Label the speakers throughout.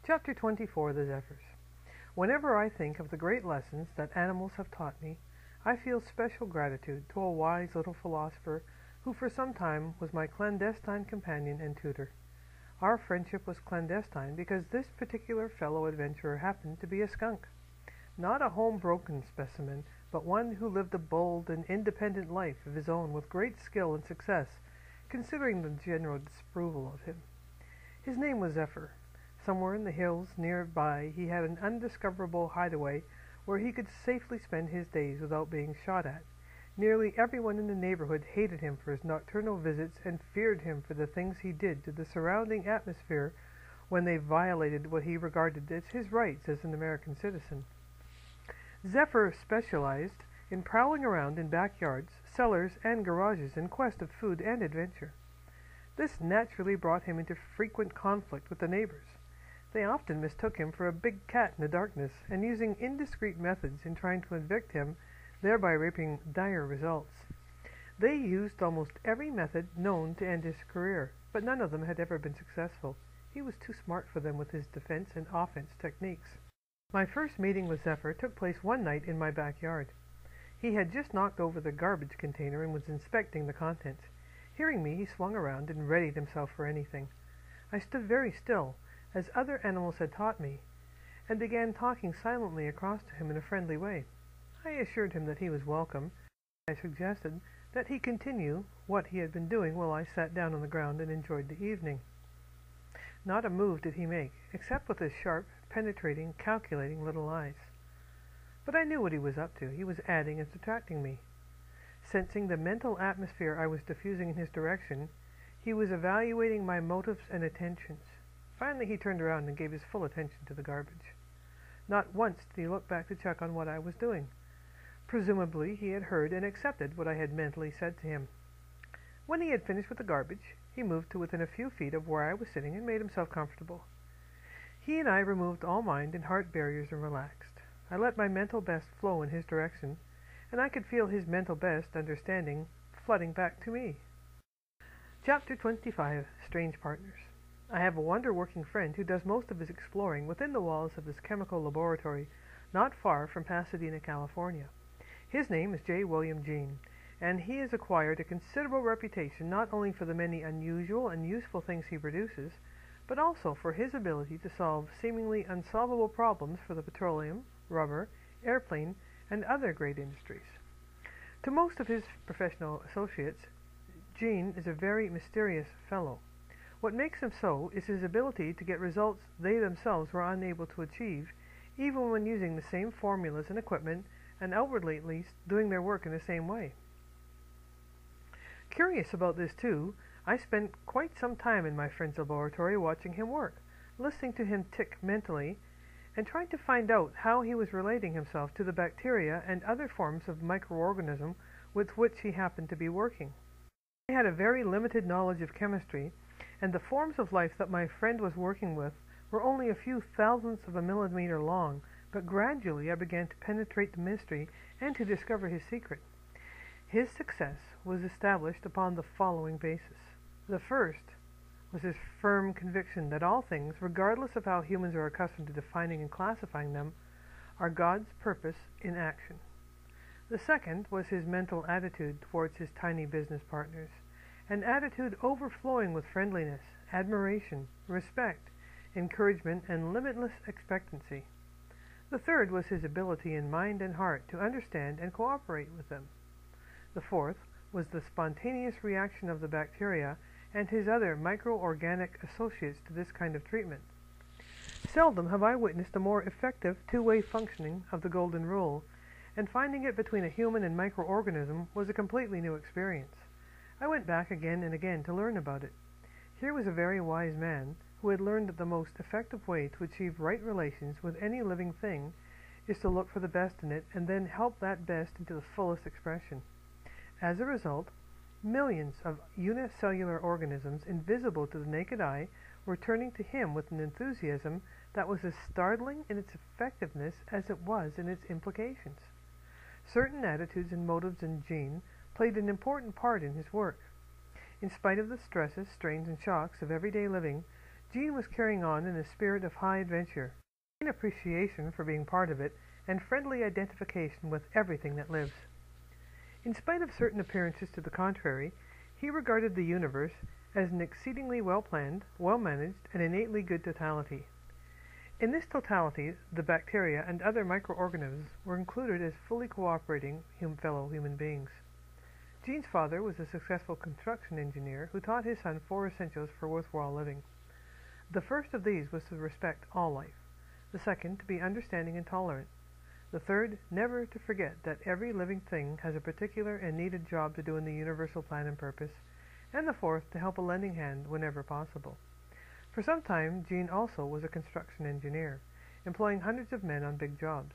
Speaker 1: Chapter 24, The Zephyrs. Whenever I think of the great lessons that animals have taught me, I feel special gratitude to a wise little philosopher who for some time was my clandestine companion and tutor. Our friendship was clandestine because this particular fellow adventurer happened to be a skunk. Not a home-broken specimen, but one who lived a bold and independent life of his own with great skill and success, considering the general disapproval of him. His name was Zephyr. Somewhere in the hills nearby he had an undiscoverable hideaway where he could safely spend his days without being shot at. Nearly everyone in the neighborhood hated him for his nocturnal visits and feared him for the things he did to the surrounding atmosphere when they violated what he regarded as his rights as an American citizen. Zephyr specialized in prowling around in backyards, cellars, and garages in quest of food and adventure. This naturally brought him into frequent conflict with the neighbors. They often mistook him for a big cat in the darkness, and using indiscreet methods in trying to evict him, thereby reaping dire results. They used almost every method known to end his career, but none of them had ever been successful. He was too smart for them with his defense and offense techniques. My first meeting with Zephyr took place one night in my backyard. He had just knocked over the garbage container and was inspecting the contents. Hearing me, he swung around and readied himself for anything. I stood very still, as other animals had taught me, and began talking silently across to him in a friendly way. I assured him that he was welcome. I suggested that he continue what he had been doing while I sat down on the ground and enjoyed the evening. Not a move did he make, except with his sharp, penetrating, calculating little eyes. But I knew what he was up to. He was adding and subtracting me. Sensing the mental atmosphere I was diffusing in his direction, he was evaluating my motives and attentions. Finally he turned around and gave his full attention to the garbage. Not once did he look back to check on what I was doing. Presumably he had heard and accepted what I had mentally said to him. When he had finished with the garbage, he moved to within a few feet of where I was sitting and made himself comfortable. He and I removed all mind and heart barriers and relaxed. I let my mental best flow in his direction, and I could feel his mental best understanding flooding back to me. Chapter 25, Strange Partners. I have a wonder-working friend who does most of his exploring within the walls of his chemical laboratory not far from Pasadena, California. His name is J. William Jean, and he has acquired a considerable reputation not only for the many unusual and useful things he produces, but also for his ability to solve seemingly unsolvable problems for the petroleum, rubber, airplane, and other great industries. To most of his professional associates, Jean is a very mysterious fellow. What makes him so is his ability to get results they themselves were unable to achieve, even when using the same formulas and equipment, and outwardly at least doing their work in the same way. Curious about this too, I spent quite some time in my friend's laboratory watching him work, listening to him tick mentally, and trying to find out how he was relating himself to the bacteria and other forms of microorganism with which he happened to be working. I had a very limited knowledge of chemistry, and the forms of life that my friend was working with were only a few thousandths of a millimeter long, but gradually I began to penetrate the mystery and to discover his secret. His success was established upon the following basis. The first was his firm conviction that all things, regardless of how humans are accustomed to defining and classifying them, are God's purpose in action. The second was his mental attitude towards his tiny business partners, an attitude overflowing with friendliness, admiration, respect, encouragement, and limitless expectancy. The third was his ability in mind and heart to understand and cooperate with them. The fourth was the spontaneous reaction of the bacteria and his other microorganic associates to this kind of treatment. Seldom have I witnessed a more effective two-way functioning of the golden rule, and finding it between a human and microorganism was a completely new experience. I went back again and again to learn about it. Here was a very wise man who had learned that the most effective way to achieve right relations with any living thing is to look for the best in it and then help that best into the fullest expression. As a result, millions of unicellular organisms invisible to the naked eye were turning to him with an enthusiasm that was as startling in its effectiveness as it was in its implications. Certain attitudes and motives in Jean played an important part in his work. In spite of the stresses, strains, and shocks of everyday living, Jean was carrying on in a spirit of high adventure, keen appreciation for being part of it, and friendly identification with everything that lives. In spite of certain appearances to the contrary, he regarded the universe as an exceedingly well-planned, well-managed, and innately good totality. In this totality, the bacteria and other microorganisms were included as fully cooperating fellow human beings. Jean's father was a successful construction engineer who taught his son 4 essentials for worthwhile living. The first of these was to respect all life, the second to be understanding and tolerant, the third never to forget that every living thing has a particular and needed job to do in the universal plan and purpose, and the fourth to help a lending hand whenever possible. For some time, Jean also was a construction engineer, employing hundreds of men on big jobs.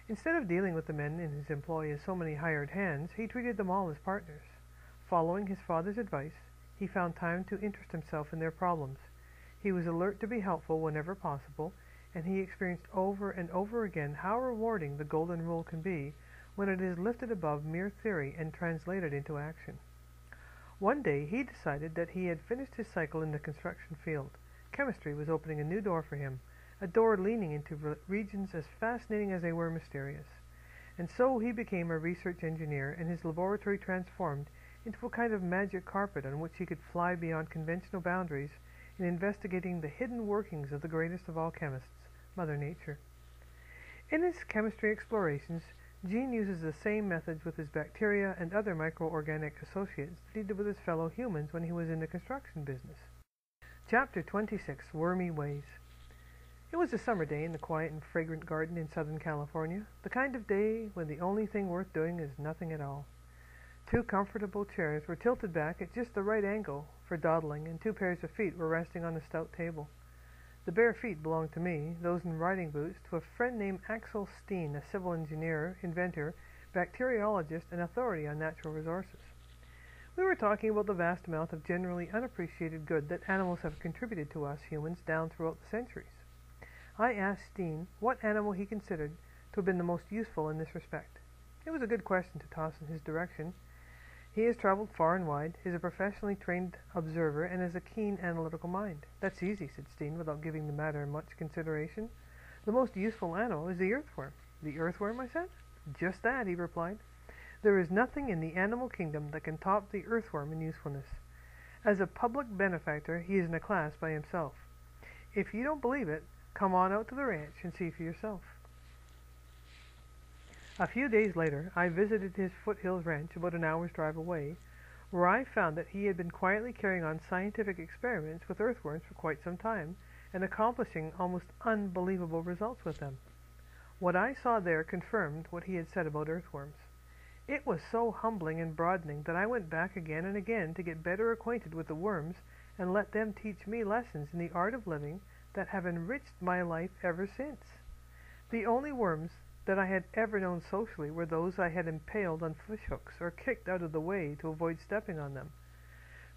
Speaker 1: Instead of dealing with the men in his employ as so many hired hands, he treated them all as partners. Following his father's advice, he found time to interest himself in their problems. He was alert to be helpful whenever possible, and he experienced over and over again how rewarding the golden rule can be when it is lifted above mere theory and translated into action. One day he decided that he had finished his cycle in the construction field. Chemistry was opening a new door for him, a door leading into regions as fascinating as they were mysterious. And so he became a research engineer, and his laboratory transformed into a kind of magic carpet on which he could fly beyond conventional boundaries in investigating the hidden workings of the greatest of all chemists, Mother Nature. In his chemistry explorations, Jean uses the same methods with his bacteria and other microorganic associates that he did with his fellow humans when he was in the construction business. Chapter 26. Wormy Ways. It was a summer day in the quiet and fragrant garden in Southern California, the kind of day when the only thing worth doing is nothing at all. 2 comfortable chairs were tilted back at just the right angle for dawdling, and 2 pairs of feet were resting on a stout table. The bare feet belonged to me, those in riding boots to a friend named Axel Steen, a civil engineer, inventor, bacteriologist, and authority on natural resources. We were talking about the vast amount of generally unappreciated good that animals have contributed to us humans down throughout the centuries. I asked Steen what animal he considered to have been the most useful in this respect. It was a good question to toss in his direction. He has traveled far and wide, is a professionally trained observer, and has a keen analytical mind. That's easy, said Steen, without giving the matter much consideration. The most useful animal is the earthworm. The earthworm, I said? Just that, he replied. There is nothing in the animal kingdom that can top the earthworm in usefulness. As a public benefactor, he is in a class by himself. If you don't believe it, come on out to the ranch and see for yourself. A few days later, I visited his foothills ranch about an hour's drive away, where I found that he had been quietly carrying on scientific experiments with earthworms for quite some time, and accomplishing almost unbelievable results with them. What I saw there confirmed what he had said about earthworms. It was so humbling and broadening that I went back again and again to get better acquainted with the worms and let them teach me lessons in the art of living that have enriched my life ever since. The only worms that I had ever known socially were those I had impaled on fishhooks or kicked out of the way to avoid stepping on them.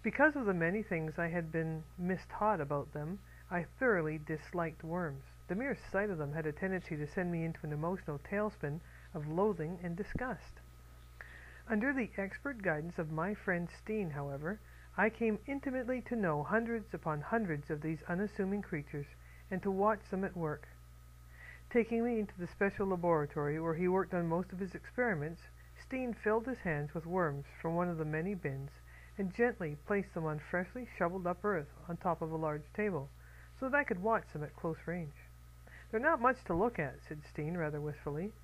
Speaker 1: Because of the many things I had been mistaught about them, I thoroughly disliked worms. The mere sight of them had a tendency to send me into an emotional tailspin of loathing and disgust. Under the expert guidance of my friend Steen, however, I came intimately to know hundreds upon hundreds of these unassuming creatures and to watch them at work. Taking me into the special laboratory where he worked on most of his experiments, Steen filled his hands with worms from one of the many bins and gently placed them on freshly shoveled up earth on top of a large table, so that I could watch them at close range. "They're not much to look at," said Steen rather wistfully,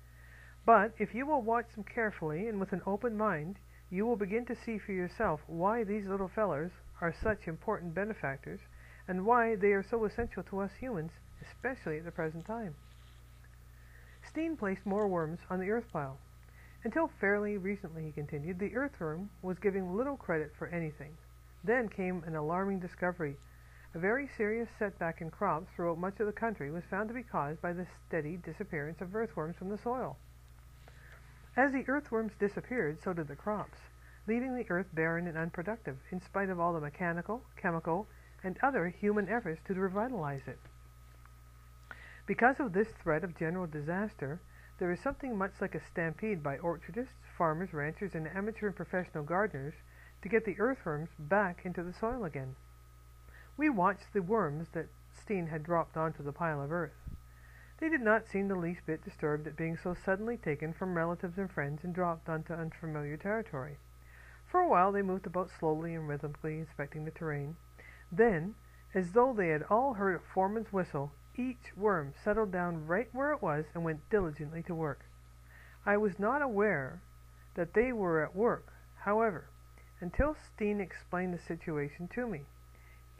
Speaker 1: "but if you will watch them carefully and with an open mind, you will begin to see for yourself why these little fellers are such important benefactors, and why they are so essential to us humans, especially at the present time." Steen placed more worms on the earth pile. "Until fairly recently," he continued, "the earthworm was giving little credit for anything. Then came an alarming discovery. A very serious setback in crops throughout much of the country was found to be caused by the steady disappearance of earthworms from the soil. As the earthworms disappeared, so did the crops, leaving the earth barren and unproductive, in spite of all the mechanical, chemical, and other human efforts to revitalize it. Because of this threat of general disaster, there is something much like a stampede by orchardists, farmers, ranchers, and amateur and professional gardeners to get the earthworms back into the soil again. We watched the worms that Steen had dropped onto the pile of earth. They did not seem the least bit disturbed at being so suddenly taken from relatives and friends and dropped onto unfamiliar territory. For a while they moved about slowly and rhythmically, inspecting the terrain. Then, as though they had all heard a foreman's whistle, each worm settled down right where it was and went diligently to work. I was not aware that they were at work, however, until Steen explained the situation to me.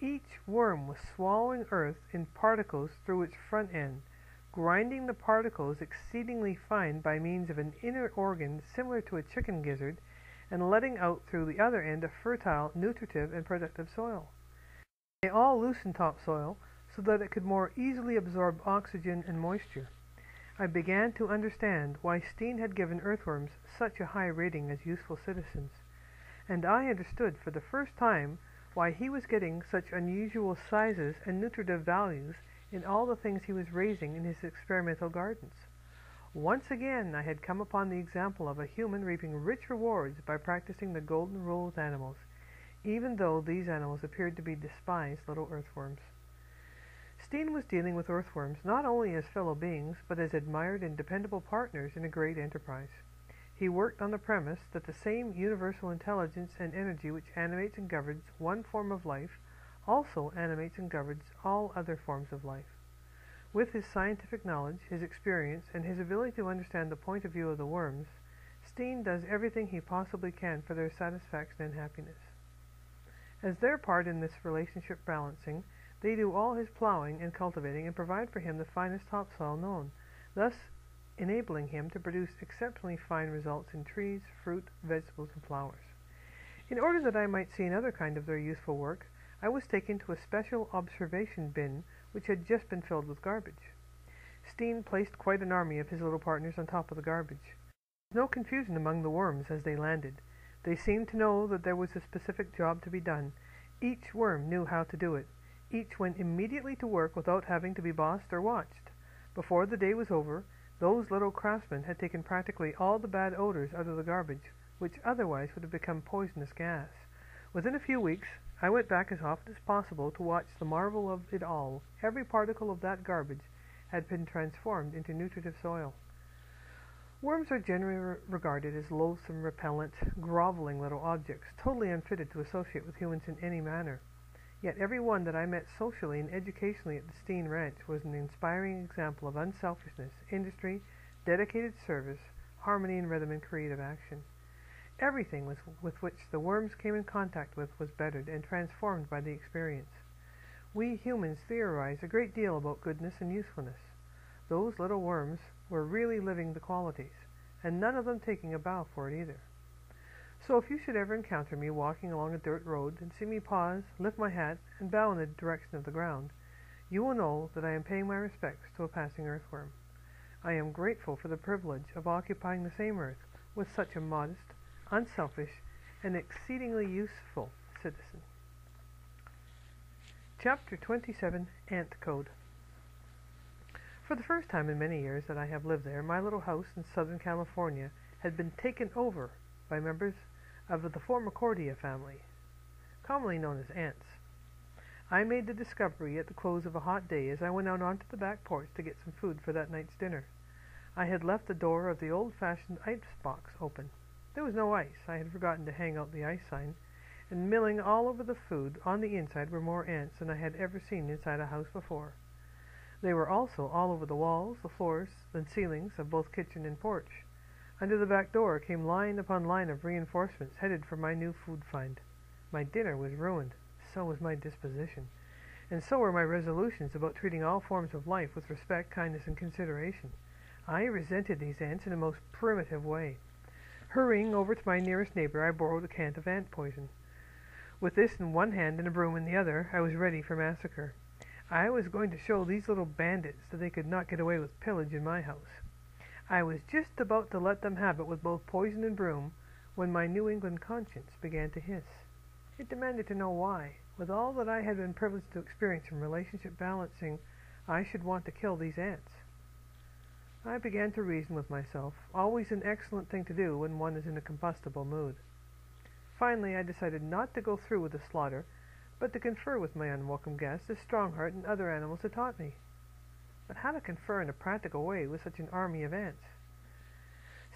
Speaker 1: Each worm was swallowing earth in particles through its front end, grinding the particles exceedingly fine by means of an inner organ similar to a chicken gizzard, and letting out through the other end a fertile, nutritive, and productive soil. They all loosened topsoil so that it could more easily absorb oxygen and moisture. I began to understand why Steen had given earthworms such a high rating as useful citizens, and I understood for the first time why he was getting such unusual sizes and nutritive values in all the things he was raising in his experimental gardens. Once again I had come upon the example of a human reaping rich rewards by practicing the golden rule with animals, even though these animals appeared to be despised little earthworms. Steen was dealing with earthworms not only as fellow beings, but as admired and dependable partners in a great enterprise. He worked on the premise that the same universal intelligence and energy which animates and governs one form of life also animates and governs all other forms of life. With his scientific knowledge, his experience, and his ability to understand the point of view of the worms, Steen does everything he possibly can for their satisfaction and happiness. As their part in this relationship balancing, they do all his plowing and cultivating and provide for him the finest topsoil known, thus enabling him to produce exceptionally fine results in trees, fruit, vegetables, and flowers. In order that I might see another kind of their useful work, I was taken to a special observation bin which had just been filled with garbage. Steen placed quite an army of his little partners on top of the garbage. There was no confusion among the worms as they landed. They seemed to know that there was a specific job to be done. Each worm knew how to do it. Each went immediately to work without having to be bossed or watched. Before the day was over, those little craftsmen had taken practically all the bad odors out of the garbage, which otherwise would have become poisonous gas. Within a few weeks, I went back as often as possible to watch the marvel of it all. Every particle of that garbage had been transformed into nutritive soil. Worms are generally regarded as loathsome, repellent, groveling little objects, totally unfitted to associate with humans in any manner. Yet every one that I met socially and educationally at the Steen Ranch was an inspiring example of unselfishness, industry, dedicated service, harmony in rhythm, and creative action. Everything with which the worms came in contact with was bettered and transformed by the experience. We humans theorize a great deal about goodness and usefulness. Those little worms were really living the qualities, and none of them taking a bow for it either. So if you should ever encounter me walking along a dirt road and see me pause, lift my hat, and bow in the direction of the ground, you will know that I am paying my respects to a passing earthworm. I am grateful for the privilege of occupying the same earth with such a modest, unselfish, and exceedingly useful citizen. Chapter 27, Ant Code. For the first time in many years that I have lived there, my little house in Southern California had been taken over by members of the Formicordia family, commonly known as ants. I made the discovery at the close of a hot day as I went out onto the back porch to get some food for that night's dinner. I had left the door of the old-fashioned ice box open. There was no ice. I had forgotten to hang out the ice sign, and milling all over the food on the inside were more ants than I had ever seen inside a house before. They were also all over the walls, the floors, and ceilings of both kitchen and porch. Under the back door came line upon line of reinforcements headed for my new food find. My dinner was ruined. So was my disposition. And so were my resolutions about treating all forms of life with respect, kindness, and consideration. I resented these ants in a most primitive way. Hurrying over to my nearest neighbor, I borrowed a can of ant poison. With this in one hand and a broom in the other, I was ready for massacre. I was going to show these little bandits that they could not get away with pillage in my house. I was just about to let them have it with both poison and broom when my New England conscience began to hiss. It demanded to know why, with all that I had been privileged to experience in relationship balancing, I should want to kill these ants. I began to reason with myself, always an excellent thing to do when one is in a combustible mood. Finally, I decided not to go through with the slaughter, but to confer with my unwelcome guest, as Strongheart and other animals had taught me. But how to confer in a practical way with such an army of ants?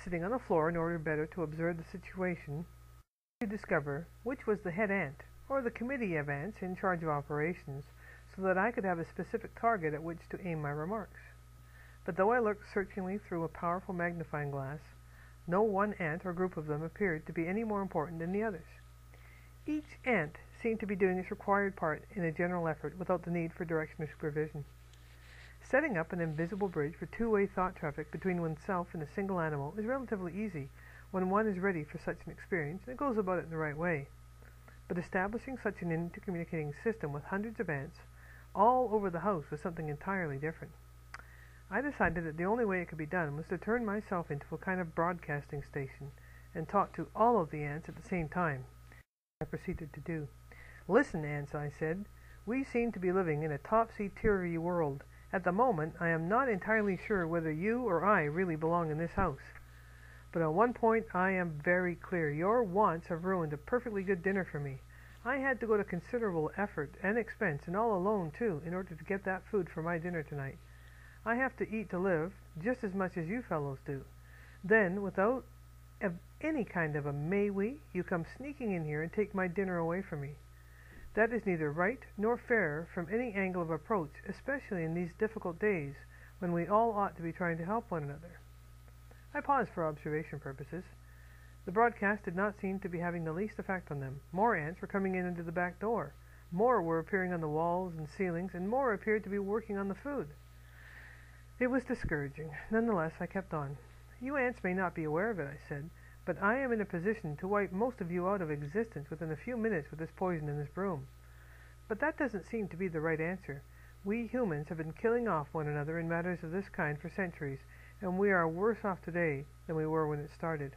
Speaker 1: Sitting on the floor in order better to observe the situation, to discover which was the head ant, or the committee of ants in charge of operations, so that I could have a specific target at which to aim my remarks. But though I looked searchingly through a powerful magnifying glass, no one ant or group of them appeared to be any more important than the others. Each ant seemed to be doing its required part in a general effort without the need for direction or supervision. Setting up an invisible bridge for two-way thought traffic between oneself and a single animal is relatively easy when one is ready for such an experience and goes about it in the right way. But establishing such an intercommunicating system with hundreds of ants all over the house was something entirely different. I decided that the only way it could be done was to turn myself into a kind of broadcasting station and talk to all of the ants at the same time. I proceeded to do. "Listen, ants," I said. "We seem to be living in a topsy-turvy world. At the moment, I am not entirely sure whether you or I really belong in this house. But on one point I am very clear. Your wants have ruined a perfectly good dinner for me. I had to go to considerable effort and expense, and all alone, too, in order to get that food for my dinner tonight. I have to eat to live, just as much as you fellows do. Then, without any kind of a may we, you come sneaking in here and take my dinner away from me. That is neither right nor fair from any angle of approach, especially in these difficult days when we all ought to be trying to help one another." I paused for observation purposes. The broadcast did not seem to be having the least effect on them. More ants were coming in under the back door. More were appearing on the walls and ceilings, and more appeared to be working on the food. It was discouraging. Nonetheless, I kept on. "You ants may not be aware of it," I said, "but I am in a position to wipe most of you out of existence within a few minutes with this poison and this broom. But that doesn't seem to be the right answer. We humans have been killing off one another in matters of this kind for centuries, and we are worse off today than we were when it started."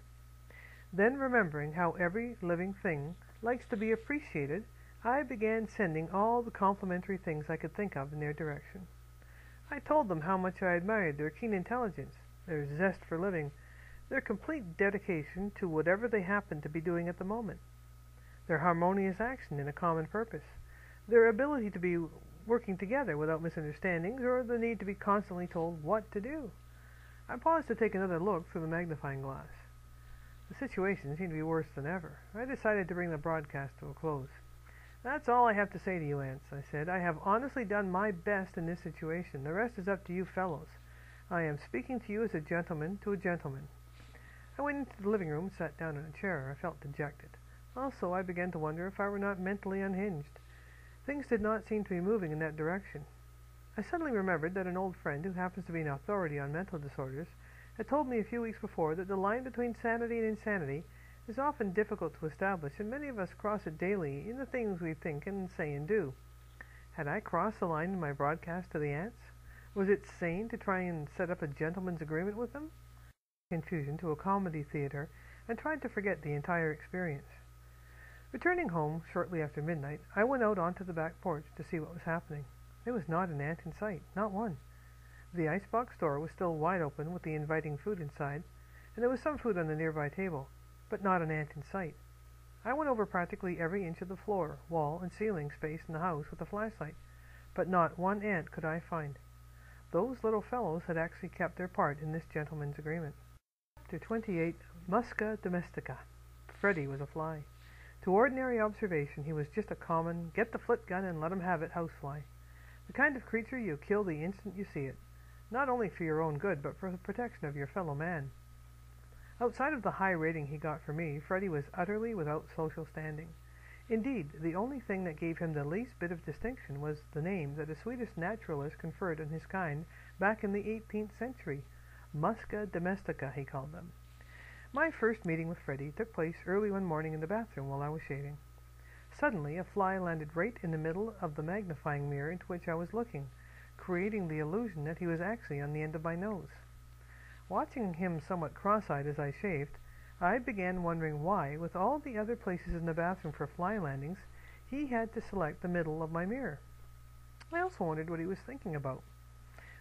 Speaker 1: Then, remembering how every living thing likes to be appreciated, I began sending all the complimentary things I could think of in their direction. I told them how much I admired their keen intelligence, their zest for living, their complete dedication to whatever they happened to be doing at the moment, their harmonious action in a common purpose, their ability to be working together without misunderstandings or the need to be constantly told what to do. I paused to take another look through the magnifying glass. The situation seemed to be worse than ever. I decided to bring the broadcast to a close. "That's all I have to say to you, ants," I said. "I have honestly done my best in this situation. The rest is up to you fellows. I am speaking to you as a gentleman to a gentleman." I went into the living room and sat down in a chair. I felt dejected. Also, I began to wonder if I were not mentally unhinged. Things did not seem to be moving in that direction. I suddenly remembered that an old friend, who happens to be an authority on mental disorders, had told me a few weeks before that the line between sanity and insanity is often difficult to establish, and many of us cross it daily in the things we think and say and do. Had I crossed the line in my broadcast to the ants? Was it sane to try and set up a gentleman's agreement with them? Confusion to a comedy theater, and tried to forget the entire experience. Returning home shortly after midnight, I went out onto the back porch to see what was happening. There was not an ant in sight, not one. The icebox door was still wide open with the inviting food inside, and there was some food on the nearby table, but not an ant in sight. I went over practically every inch of the floor, wall, and ceiling space in the house with a flashlight, but not one ant could I find. Those little fellows had actually kept their part in this gentleman's agreement. Chapter 28. Musca domestica. Freddy was a fly. To ordinary observation, he was just a common, get-the-flit-gun and let-'em-have-it housefly. The kind of creature you kill the instant you see it, not only for your own good, but for the protection of your fellow man. Outside of the high rating he got for me, Freddy was utterly without social standing. Indeed, the only thing that gave him the least bit of distinction was the name that a Swedish naturalist conferred on his kind back in the 18th century. Musca domestica, he called them. My first meeting with Freddy took place early one morning in the bathroom while I was shaving. Suddenly, a fly landed right in the middle of the magnifying mirror into which I was looking, creating the illusion that he was actually on the end of my nose. Watching him somewhat cross-eyed as I shaved, I began wondering why, with all the other places in the bathroom for fly landings, he had to select the middle of my mirror. I also wondered what he was thinking about.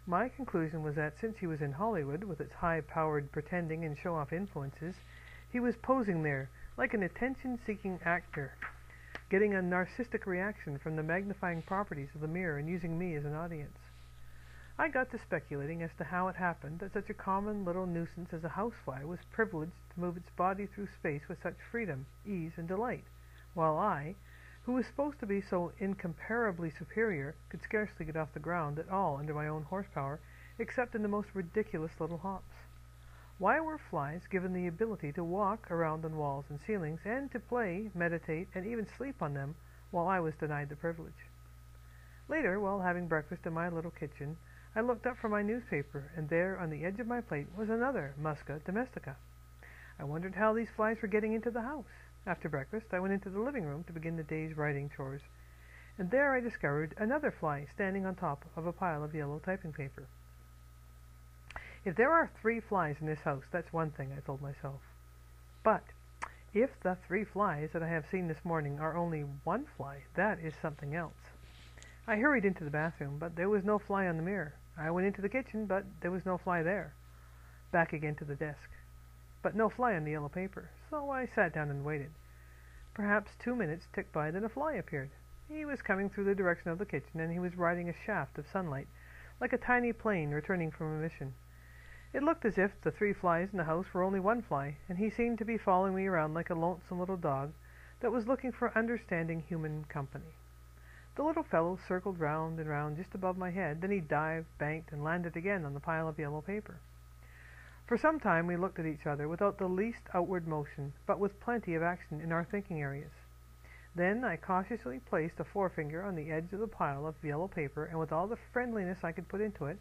Speaker 1: My conclusion was that since he was in Hollywood, with its high-powered pretending and show-off influences, he was posing there like an attention-seeking actor. getting a narcissistic reaction from the magnifying properties of the mirror and using me as an audience. I got to speculating as to how it happened that such a common little nuisance as a housefly was privileged to move its body through space with such freedom, ease, and delight, while I, who was supposed to be so incomparably superior, could scarcely get off the ground at all under my own horsepower, except in the most ridiculous little hops. Why were flies given the ability to walk around on walls and ceilings, and to play, meditate, and even sleep on them, while I was denied the privilege? Later, while having breakfast in my little kitchen, I looked up from my newspaper, and there on the edge of my plate was another Musca domestica. I wondered how these flies were getting into the house. After breakfast, I went into the living room to begin the day's writing chores, and there I discovered another fly standing on top of a pile of yellow typing paper. If there are 3 flies in this house, that's one thing, I told myself. But if the 3 flies that I have seen this morning are only 1 fly, that is something else. I hurried into the bathroom, but there was no fly on the mirror. I went into the kitchen, but there was no fly there. Back again to the desk, but no fly on the yellow paper, so I sat down and waited. Perhaps 2 minutes ticked by, then a fly appeared. He was coming through the direction of the kitchen, and he was riding a shaft of sunlight, like a tiny plane returning from a mission. It looked as if the 3 flies in the house were only 1 fly, and he seemed to be following me around like a lonesome little dog that was looking for understanding human company. The little fellow circled round and round just above my head, then he dived, banked, and landed again on the pile of yellow paper. For some time we looked at each other without the least outward motion, but with plenty of action in our thinking areas. Then I cautiously placed a forefinger on the edge of the pile of yellow paper, and with all the friendliness I could put into it,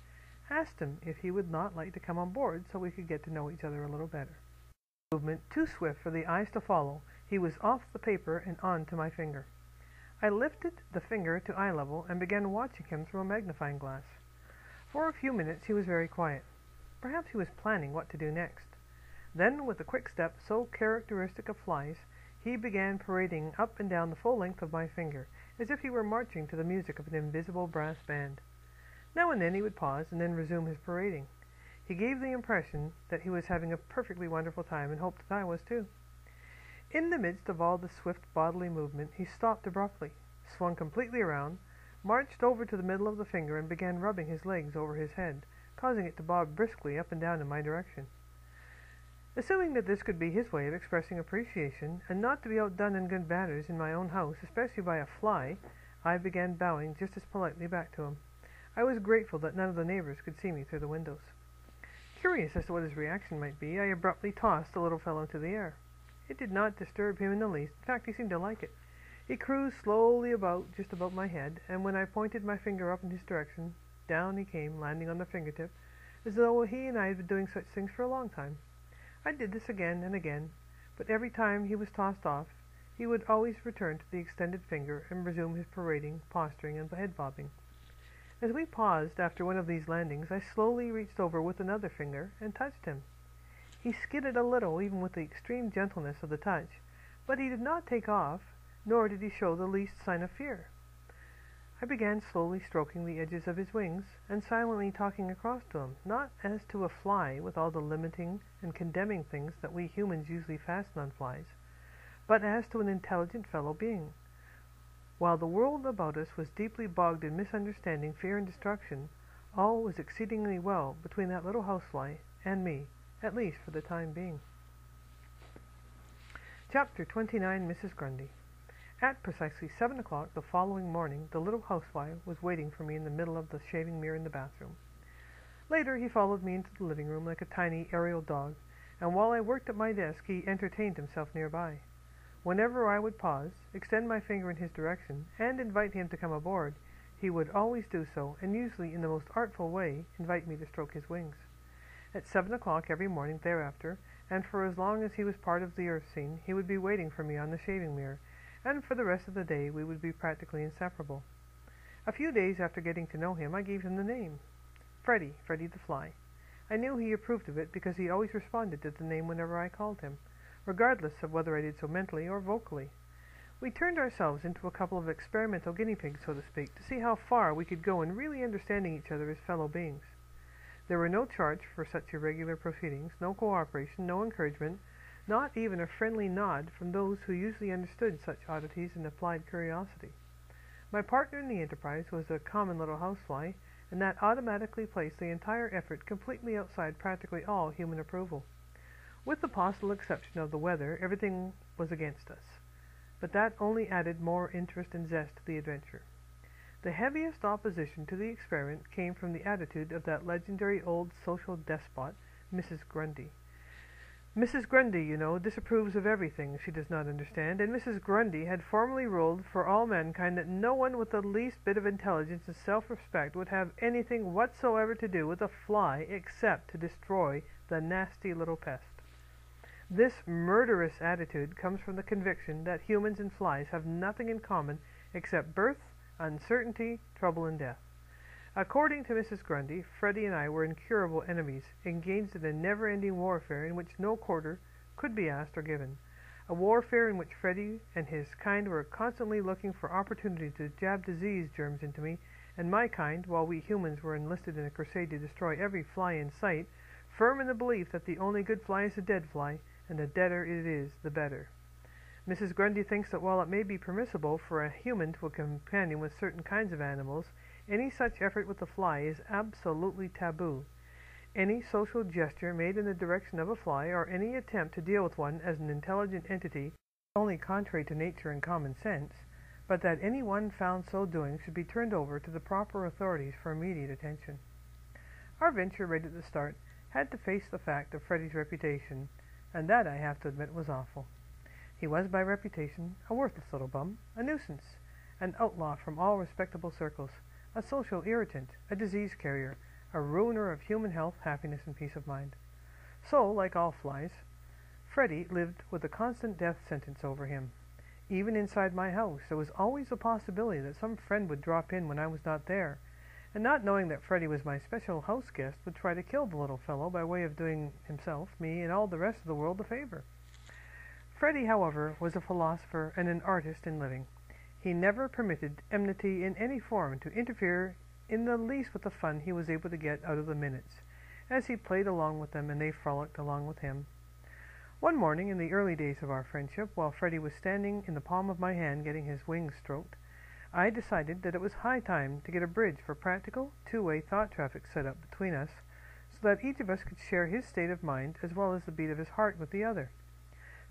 Speaker 1: asked him if he would not like to come on board so we could get to know each other a little better. Movement too swift for the eyes to follow, he was off the paper and on to my finger. I lifted the finger to eye level and began watching him through a magnifying glass. For a few minutes he was very quiet. Perhaps he was planning what to do next. Then, with a quick step so characteristic of flies, he began parading up and down the full length of my finger, as if he were marching to the music of an invisible brass band. Now and then he would pause and then resume his parading. He gave the impression that he was having a perfectly wonderful time, and hoped that I was too. In the midst of all the swift bodily movement, he stopped abruptly, swung completely around, marched over to the middle of the finger, and began rubbing his legs over his head, causing it to bob briskly up and down in my direction. Assuming that this could be his way of expressing appreciation, and not to be outdone in good manners in my own house, especially by a fly, I began bowing just as politely back to him. I was grateful that none of the neighbors could see me through the windows. Curious as to what his reaction might be, I abruptly tossed the little fellow into the air. It did not disturb him in the least. In fact, he seemed to like it. He cruised slowly about just above my head, and when I pointed my finger up in his direction, down he came, landing on the fingertip, as though he and I had been doing such things for a long time. I did this again and again, but every time he was tossed off, he would always return to the extended finger and resume his parading, posturing, and head bobbing. As we paused after one of these landings, I slowly reached over with another finger and touched him. He skidded a little, even with the extreme gentleness of the touch, but he did not take off, nor did he show the least sign of fear. I began slowly stroking the edges of his wings, and silently talking across to him, not as to a fly with all the limiting and condemning things that we humans usually fasten on flies, but as to an intelligent fellow being. While the world about us was deeply bogged in misunderstanding, fear, and destruction, all was exceedingly well between that little housefly and me, at least for the time being. Chapter 29. Mrs. Grundy. At precisely 7 o'clock the following morning, the little housefly was waiting for me in the middle of the shaving mirror in the bathroom. Later he followed me into the living room like a tiny aerial dog, and while I worked at my desk he entertained himself nearby. Whenever I would pause, extend my finger in his direction, and invite him to come aboard, he would always do so, and usually in the most artful way invite me to stroke his wings. At 7 o'clock every morning thereafter, and for as long as he was part of the earth scene, he would be waiting for me on the shaving mirror, and for the rest of the day we would be practically inseparable. A few days after getting to know him, I gave him the name, Freddie the Fly. I knew he approved of it because he always responded to the name whenever I called him, regardless of whether I did so mentally or vocally. We turned ourselves into a couple of experimental guinea pigs, so to speak, to see how far we could go in really understanding each other as fellow beings. There were no charge for such irregular proceedings, no cooperation, no encouragement, not even a friendly nod from those who usually understood such oddities and applied curiosity. My partner in the enterprise was a common little housefly, and that automatically placed the entire effort completely outside practically all human approval. With the possible exception of the weather, everything was against us. But that only added more interest and zest to the adventure. The heaviest opposition to the experiment came from the attitude of that legendary old social despot, Mrs. Grundy. Mrs. Grundy, you know, disapproves of everything she does not understand, and Mrs. Grundy had formerly ruled for all mankind that no one with the least bit of intelligence and self-respect would have anything whatsoever to do with a fly except to destroy the nasty little pest. This murderous attitude comes from the conviction that humans and flies have nothing in common except birth, uncertainty, trouble, and death. According to Mrs. Grundy, Freddie and I were incurable enemies, engaged in a never-ending warfare in which no quarter could be asked or given. A warfare in which Freddie and his kind were constantly looking for opportunity to jab disease germs into me, and my kind, while we humans were enlisted in a crusade to destroy every fly in sight, firm in the belief that the only good fly is a dead fly, and the deader it is, the better. Mrs. Grundy thinks that while it may be permissible for a human to companion with certain kinds of animals, any such effort with the fly is absolutely taboo. Any social gesture made in the direction of a fly, or any attempt to deal with one as an intelligent entity, not only contrary to nature and common sense, but that any one found so doing should be turned over to the proper authorities for immediate attention. Our venture right at the start had to face the fact of Freddie's reputation, and that, I have to admit, was awful. He was by reputation a worthless little bum, a nuisance, an outlaw from all respectable circles, a social irritant, a disease carrier, a ruiner of human health, happiness, and peace of mind. So, like all flies, Freddie lived with a constant death sentence over him. Even inside my house, there was always a possibility that some friend would drop in when I was not there, and not knowing that Freddie was my special house guest, would try to kill the little fellow by way of doing himself, me, and all the rest of the world a favor. Freddie, however, was a philosopher and an artist in living. He never permitted enmity in any form to interfere in the least with the fun he was able to get out of the minutes, as he played along with them and they frolicked along with him. One morning in the early days of our friendship, while Freddie was standing in the palm of my hand getting his wings stroked, I decided that it was high time to get a bridge for practical, two-way thought traffic set up between us, so that each of us could share his state of mind as well as the beat of his heart with the other.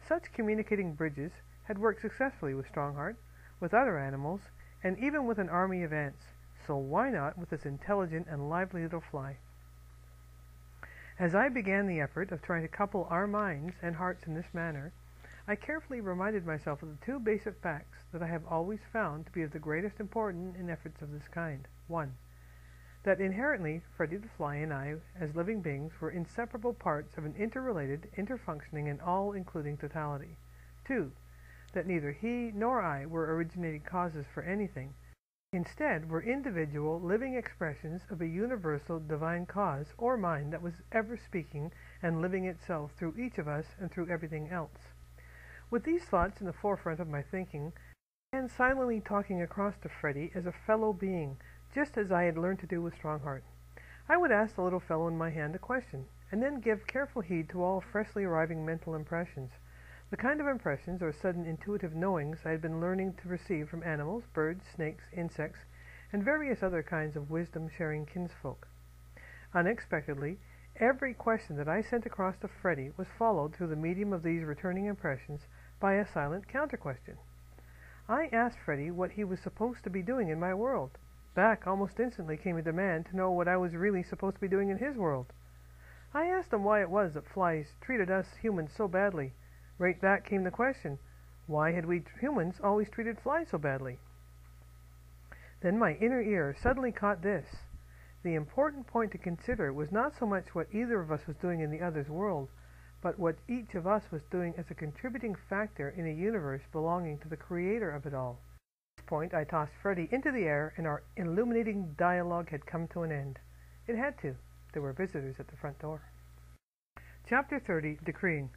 Speaker 1: Such communicating bridges had worked successfully with Strongheart, with other animals, and even with an army of ants, so why not with this intelligent and lively little fly? As I began the effort of trying to couple our minds and hearts in this manner, I carefully reminded myself of the two basic facts that I have always found to be of the greatest importance in efforts of this kind. 1. That inherently Freddie the Fly and I, as living beings, were inseparable parts of an interrelated, interfunctioning, and all-including totality. 2. That neither he nor I were originating causes for anything. Instead, were individual, living expressions of a universal divine cause or mind that was ever speaking and living itself through each of us and through everything else. With these thoughts in the forefront of my thinking, I began silently talking across to Freddie as a fellow being, just as I had learned to do with Strongheart. I would ask the little fellow in my hand a question, and then give careful heed to all freshly arriving mental impressions, the kind of impressions or sudden intuitive knowings I had been learning to receive from animals, birds, snakes, insects, and various other kinds of wisdom-sharing kinsfolk. Unexpectedly, every question that I sent across to Freddie was followed through the medium of these returning impressions by a silent counter-question. I asked Freddie what he was supposed to be doing in my world. Back almost instantly came a demand to know what I was really supposed to be doing in his world. I asked him why it was that flies treated us humans so badly. Right back came the question, why had we humans always treated flies so badly? Then my inner ear suddenly caught this. The important point to consider was not so much what either of us was doing in the other's world, but what each of us was doing as a contributing factor in a universe belonging to the creator of it all. At this point I tossed Freddie into the air, and our illuminating dialogue had come to an end. It had to. There were visitors at the front door. Chapter 30, Decreeing.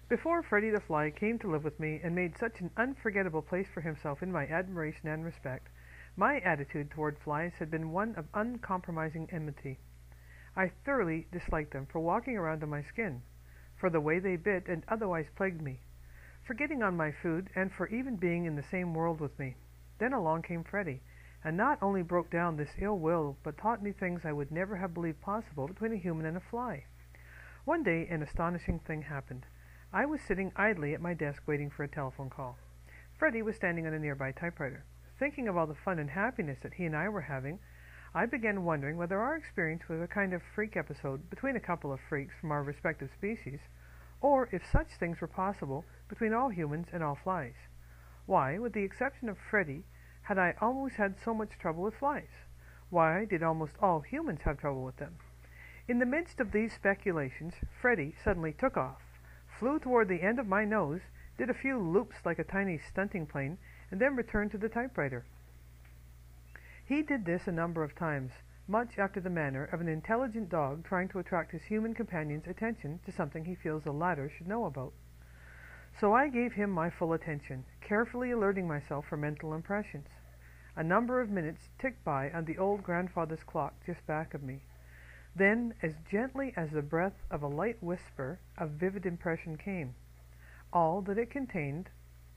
Speaker 1: Before Freddie the Fly came to live with me and made such an unforgettable place for himself in my admiration and respect, my attitude toward flies had been one of uncompromising enmity. I thoroughly disliked them for walking around on my skin, for the way they bit and otherwise plagued me, for getting on my food, and for even being in the same world with me. Then along came Freddie, and not only broke down this ill will, but taught me things I would never have believed possible between a human and a fly. One day an astonishing thing happened. I was sitting idly at my desk waiting for a telephone call. Freddie was standing on a nearby typewriter. Thinking of all the fun and happiness that he and I were having, I began wondering whether our experience was a kind of freak episode between a couple of freaks from our respective species, or if such things were possible between all humans and all flies. Why, with the exception of Freddie, had I always had so much trouble with flies? Why did almost all humans have trouble with them? In the midst of these speculations, Freddie suddenly took off, flew toward the end of my nose, did a few loops like a tiny stunting plane, and then returned to the typewriter. He did this a number of times, much after the manner of an intelligent dog trying to attract his human companion's attention to something he feels the latter should know about. So I gave him my full attention, carefully alerting myself for mental impressions. A number of minutes ticked by on the old grandfather's clock just back of me. Then, as gently as the breath of a light whisper, a vivid impression came. All that it contained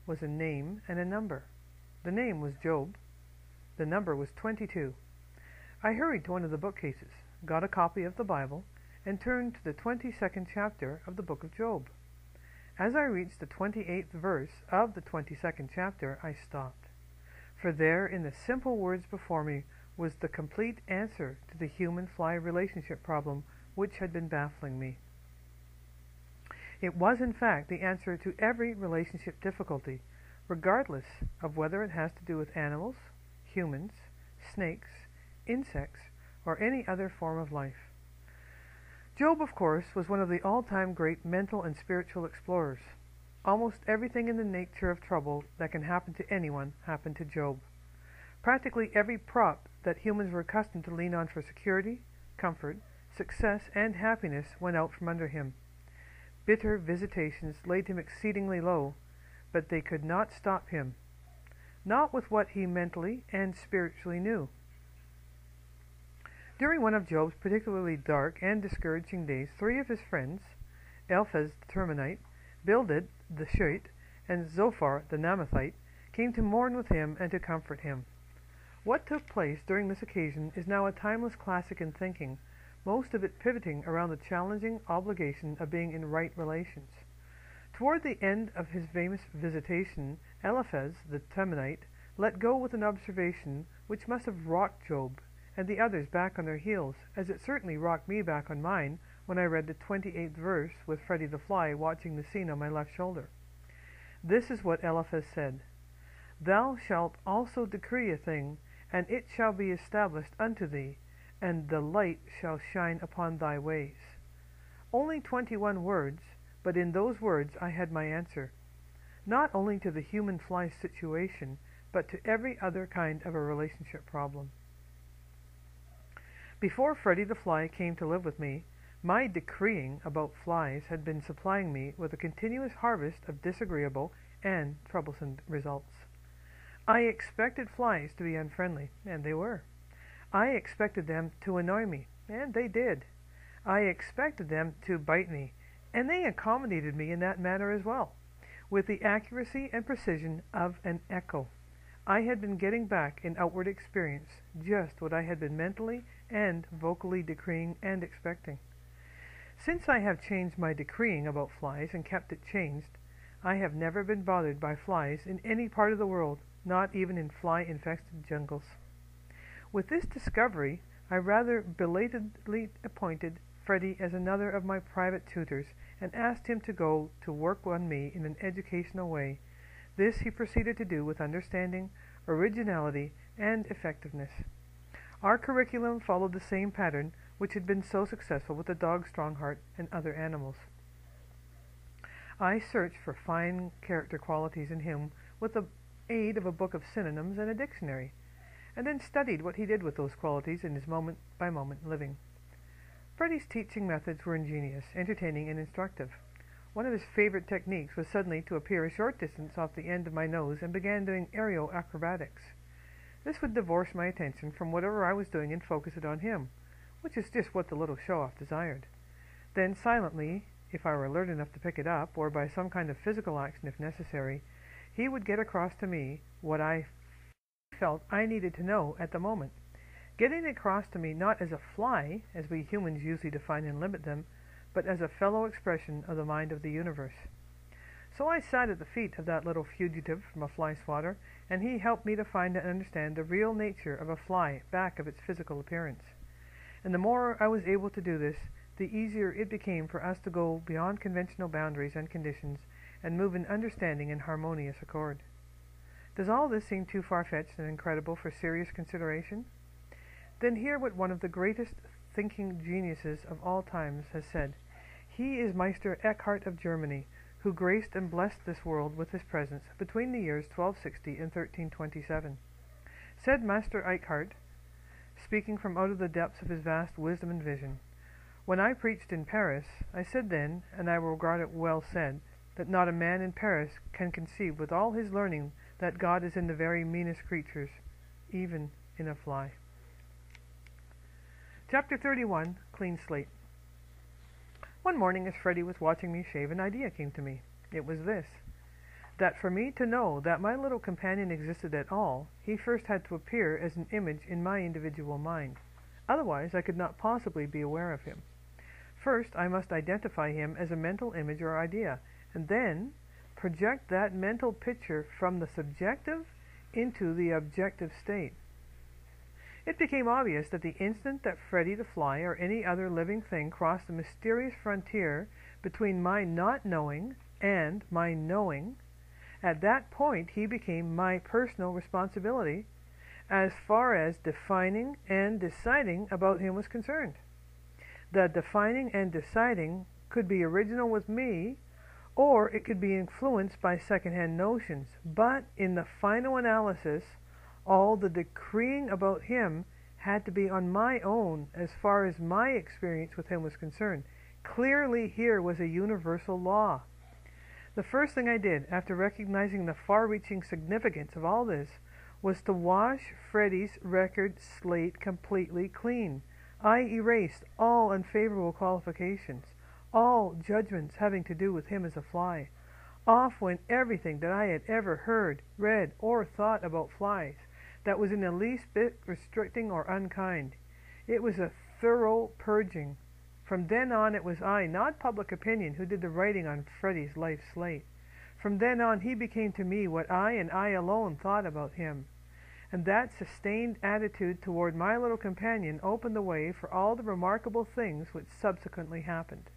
Speaker 1: was a name and a number. The name was Job. The number was 22. I hurried to one of the bookcases, got a copy of the Bible, and turned to the 22nd chapter of the book of Job. As I reached the 28th verse of the 22nd chapter, I stopped. For there, in the simple words before me, was the complete answer to the human-fly relationship problem which had been baffling me. It was, in fact, the answer to every relationship difficulty, regardless of whether it has to do with animals, humans, snakes, insects, or any other form of life. Job, of course, was one of the all-time great mental and spiritual explorers. Almost everything in the nature of trouble that can happen to anyone happened to Job. Practically every prop that humans were accustomed to lean on for security, comfort, success, and happiness went out from under him. Bitter visitations laid him exceedingly low, but they could not stop him. Not with what he mentally and spiritually knew. During one of Job's particularly dark and discouraging days, 3 of his friends, Eliphaz the Temanite, Bildad the Shuhite, and Zophar the Naamathite, came to mourn with him and to comfort him. What took place during this occasion is now a timeless classic in thinking, most of it pivoting around the challenging obligation of being in right relations. Toward the end of his famous visitation, Eliphaz the Temanite let go with an observation which must have rocked Job and the others back on their heels, as it certainly rocked me back on mine when I read the 28th verse with Freddie the Fly watching the scene on my left shoulder. This is what Eliphaz said: "Thou shalt also decree a thing, and it shall be established unto thee, and the light shall shine upon thy ways." Only 21 words, but in those words I had my answer, not only to the human fly situation, but to every other kind of a relationship problem. Before Freddie the Fly came to live with me, my decreeing about flies had been supplying me with a continuous harvest of disagreeable and troublesome results. I expected flies to be unfriendly, and they were. I expected them to annoy me, and they did. I expected them to bite me, and they accommodated me in that manner as well, with the accuracy and precision of an echo. I had been getting back in outward experience just what I had been mentally and vocally decreeing and expecting. Since I have changed my decreeing about flies and kept it changed, I have never been bothered by flies in any part of the world, not even in fly-infested jungles. With this discovery, I rather belatedly appointed Freddie as another of my private tutors and asked him to go to work on me in an educational way. This he proceeded to do with understanding, originality, and effectiveness. Our curriculum followed the same pattern which had been so successful with the dog Strongheart and other animals. I searched for fine character qualities in him with the aid of a book of synonyms and a dictionary, and then studied what he did with those qualities in his moment-by-moment living. Freddie's teaching methods were ingenious, entertaining, and instructive. One of his favorite techniques was suddenly to appear a short distance off the end of my nose and began doing aerial acrobatics. This would divorce my attention from whatever I was doing and focus it on him, which is just what the little show-off desired. Then silently if I were alert enough to pick it up, or by some kind of physical action if necessary, he would get across to me what I felt I needed to know at the moment, getting across to me not as a fly, as we humans usually define and limit them, but as a fellow expression of the mind of the universe. So I sat at the feet of that little fugitive from a fly swatter, and he helped me to find and understand the real nature of a fly back of its physical appearance. And the more I was able to do this, the easier it became for us to go beyond conventional boundaries and conditions and move in understanding and harmonious accord. Does all this seem too far-fetched and incredible for serious consideration? Then hear what one of the greatest thinking geniuses of all times has said. He is Meister Eckhart of Germany, who graced and blessed this world with his presence between the years 1260 and 1327. Said Master Eckhart, speaking from out of the depths of his vast wisdom and vision, "When I preached in Paris, I said then, and I will regard it well said, that not a man in Paris can conceive with all his learning that God is in the very meanest creatures, even in a fly." Chapter 31, Clean Slate. One morning as Freddie was watching me shave, an idea came to me. It was this: that for me to know that my little companion existed at all, he first had to appear as an image in my individual mind. Otherwise, I could not possibly be aware of him. First, I must identify him as a mental image or idea, and then project that mental picture from the subjective into the objective state. It became obvious that the instant that Freddie the fly or any other living thing crossed the mysterious frontier between my not knowing and my knowing, at that point he became my personal responsibility as far as defining and deciding about him was concerned. The defining and deciding could be original with me, or it could be influenced by second-hand notions, but in the final analysis, all the decreeing about him had to be on my own as far as my experience with him was concerned. Clearly here was a universal law. The first thing I did, after recognizing the far-reaching significance of all this, was to wash Freddie's record slate completely clean. I erased all unfavorable qualifications, all judgments having to do with him as a fly. Off went everything that I had ever heard, read, or thought about flies that was in the least bit restricting or unkind. It was a thorough purging. From then on it was I, not public opinion, who did the writing on Freddie's life slate. From then on he became to me what I and I alone thought about him. And that sustained attitude toward my little companion opened the way for all the remarkable things which subsequently happened.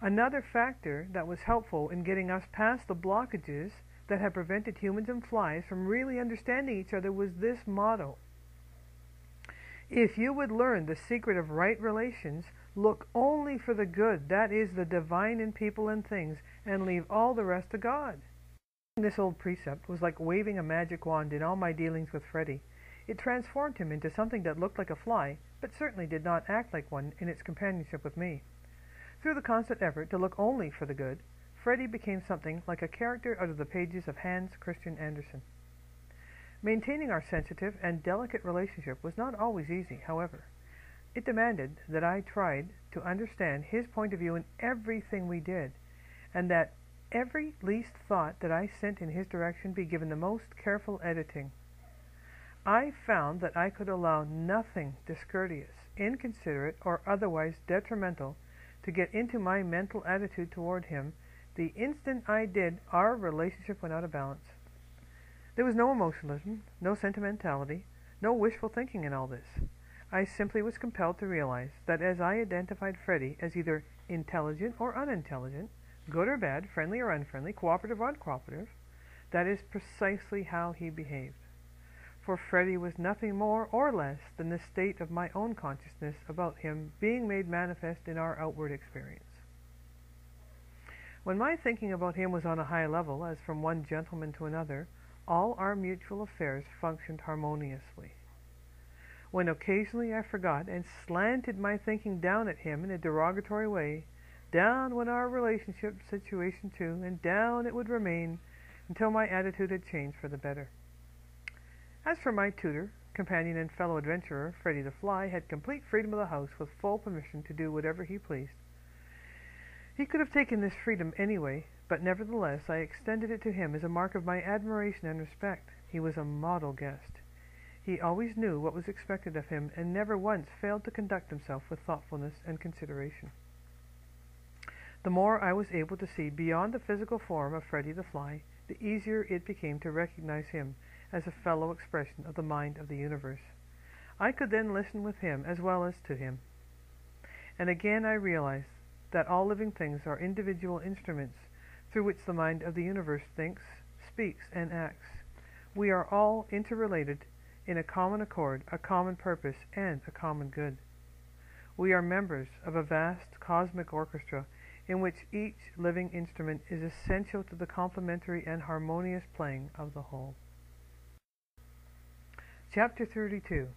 Speaker 1: Another factor that was helpful in getting us past the blockages that had prevented humans and flies from really understanding each other was this motto: if you would learn the secret of right relations, look only for the good, that is, the divine in people and things, and leave all the rest to God. This old precept was like waving a magic wand in all my dealings with Freddie. It transformed him into something that looked like a fly, but certainly did not act like one in its companionship with me. Through the constant effort to look only for the good, Freddie became something like a character out of the pages of Hans Christian Andersen. Maintaining our sensitive and delicate relationship was not always easy, however. It demanded that I tried to understand his point of view in everything we did, and that every least thought that I sent in his direction be given the most careful editing. I found that I could allow nothing discourteous, inconsiderate, or otherwise detrimental to get into my mental attitude toward him. The instant I did, our relationship went out of balance. There was no emotionalism, no sentimentality, no wishful thinking in all this. I simply was compelled to realize that as I identified Freddie as either intelligent or unintelligent, good or bad, friendly or unfriendly, cooperative or uncooperative, that is precisely how he behaved. For Freddie was nothing more or less than the state of my own consciousness about him being made manifest in our outward experience. When my thinking about him was on a high level, as from one gentleman to another, all our mutual affairs functioned harmoniously. When occasionally I forgot and slanted my thinking down at him in a derogatory way, down went our relationship situation too, and down it would remain until my attitude had changed for the better. As for my tutor, companion, and fellow adventurer, Freddie the Fly had complete freedom of the house with full permission to do whatever he pleased. He could have taken this freedom anyway, but nevertheless I extended it to him as a mark of my admiration and respect. He was a model guest. He always knew what was expected of him and never once failed to conduct himself with thoughtfulness and consideration. The more I was able to see beyond the physical form of Freddie the Fly, the easier it became to recognize him as a fellow expression of the mind of the universe. I could then listen with him as well as to him. And again I realized that all living things are individual instruments through which the mind of the universe thinks, speaks, and acts. We are all interrelated in a common accord, a common purpose, and a common good. We are members of a vast cosmic orchestra in which each living instrument is essential to the complementary and harmonious playing of the whole. Chapter 32.